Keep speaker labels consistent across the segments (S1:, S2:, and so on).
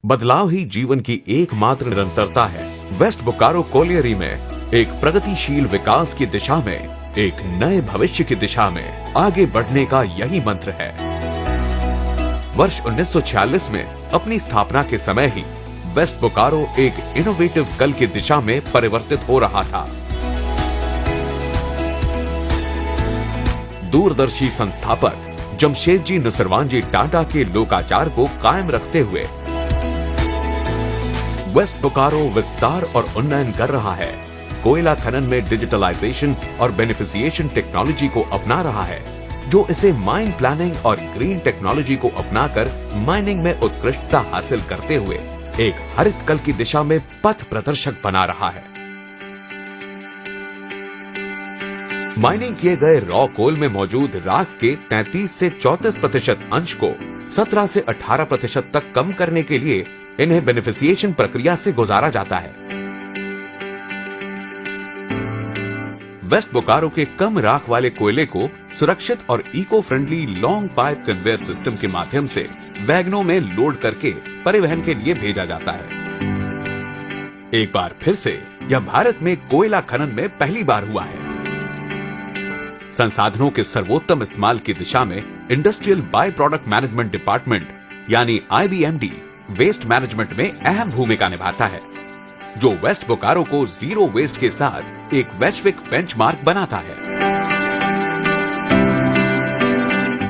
S1: बदलाव ही जीवन की एकमात्र निरंतरता है। वेस्ट बोकारो कोलियरी में एक प्रगतिशील विकास की दिशा में, एक नए भविष्य की दिशा में आगे बढ़ने का यही मंत्र है। वर्ष 1946 में अपनी स्थापना के समय ही वेस्ट बोकारो एक इनोवेटिव कल की दिशा में परिवर्तित हो रहा था। दूरदर्शी संस्थापक जमशेदजी नसरवानजी टाटा के लोकाचार को कायम रखते हुए वेस्ट बोकारो विस्तार और उन्नयन कर रहा है। कोयला खनन में डिजिटलाइजेशन और बेनिफिसिएशन टेक्नोलॉजी को अपना रहा है, जो इसे माइन प्लानिंग और ग्रीन टेक्नोलॉजी को अपनाकर माइनिंग में उत्कृष्टता हासिल करते हुए एक हरित कल की दिशा में पथ प्रदर्शक बना रहा है। माइनिंग किए गए रॉ कोल में मौजूद राख के 33 से 34% अंश को 17 से 18% तक कम करने के लिए इन्हें बेनिफिसिएशन प्रक्रिया से गुजारा जाता है। वेस्ट बोकारो के कम राख वाले कोयले को सुरक्षित और eco friendly long pipe conveyor system के माध्यम से वैगनों में लोड करके परिवहन के लिए भेजा जाता है। एक बार फिर से यह भारत में कोयला खनन में पहली बार हुआ है। संसाधनों के सर्वोत्तम इस्तेमाल की दिशा में industrial by product management department यानी IBMD वेस्ट मैनेजमेंट में अहम भूमिका निभाता है, जो वेस्ट बोकारो को जीरो वेस्ट के साथ एक वैश्विक बेंचमार्क बनाता है।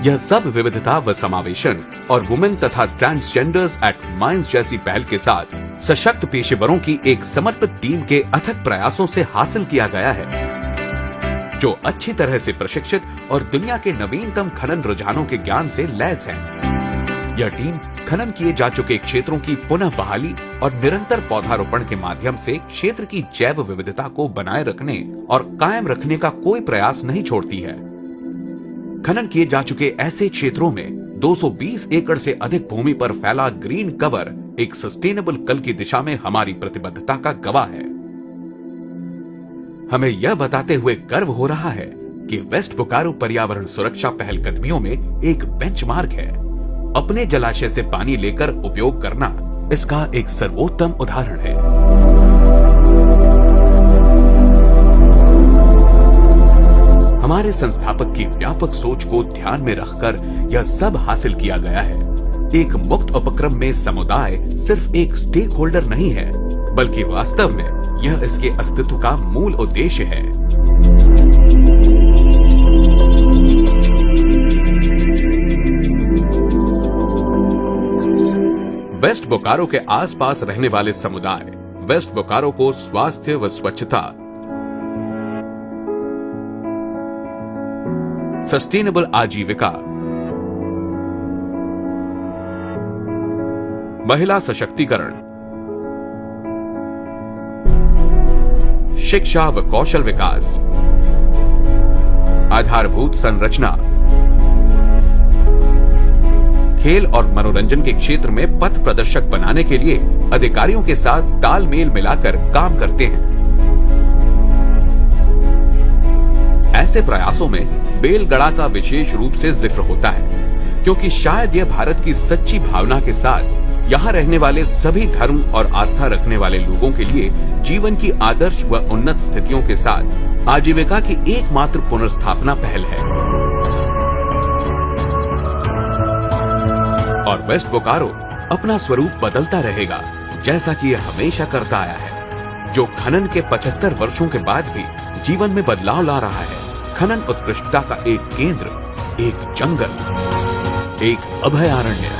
S1: यह सब विविधता व समावेशन और वुमेन तथा ट्रांसजेंडर्स एट माइंस जैसी पहल के साथ सशक्त पेशेवरों की एक समर्पित टीम के अथक प्रयासों से हासिल किया गया है, जो अच्छी तरह से प्रशिक्षित और दुनिया के नवीनतम खनन रुझानों के ज्ञान से लैस है। यह टीम खनन किए जा चुके क्षेत्रों की पुनः बहाली और निरंतर पौधारोपण के माध्यम से क्षेत्र की जैव विविधता को बनाए रखने और कायम रखने का कोई प्रयास नहीं छोड़ती है। खनन किए जा चुके ऐसे क्षेत्रों में 220 एकड़ से अधिक भूमि पर फैला ग्रीन कवर एक सस्टेनेबल कल की दिशा में हमारी प्रतिबद्धता का गवाह है। हमें यह बताते हुए गर्व हो रहा है कि वेस्ट बोकारो पर्यावरण सुरक्षा पहलकदमियों में एक बेंचमार्क है। अपने जलाशय से पानी लेकर उपयोग करना इसका एक सर्वोत्तम उदाहरण है। हमारे संस्थापक की व्यापक सोच को ध्यान में रखकर यह सब हासिल किया गया है। एक मुक्त उपक्रम में समुदाय सिर्फ एक स्टेक होल्डर नहीं है, बल्कि वास्तव में यह इसके अस्तित्व का मूल उद्देश्य है। वेस्ट बोकारो के आसपास रहने वाले समुदाय वेस्ट बोकारो को स्वास्थ्य व स्वच्छता, सस्टेनेबल आजीविका, महिला सशक्तिकरण, शिक्षा व कौशल विकास, आधारभूत संरचना, खेल और मनोरंजन के क्षेत्र में पथ प्रदर्शक बनाने के लिए अधिकारियों के साथ तालमेल मिलाकर काम करते हैं। ऐसे प्रयासों में बेलगड़ा का विशेष रूप से जिक्र होता है, क्योंकि शायद यह भारत की सच्ची भावना के साथ यहाँ रहने वाले सभी धर्म और आस्था रखने वाले लोगों के लिए जीवन की आदर्श व उन्नत स्थितियों के साथ आजीविका की एकमात्र पुनर्स्थापना पहल है। और वेस्ट बोकारो अपना स्वरूप बदलता रहेगा, जैसा कि यह हमेशा करता आया है, जो खनन के 75 वर्षों के बाद भी जीवन में बदलाव ला रहा है। खनन उत्कृष्टता का एक केंद्र, एक जंगल, एक अभयारण्य।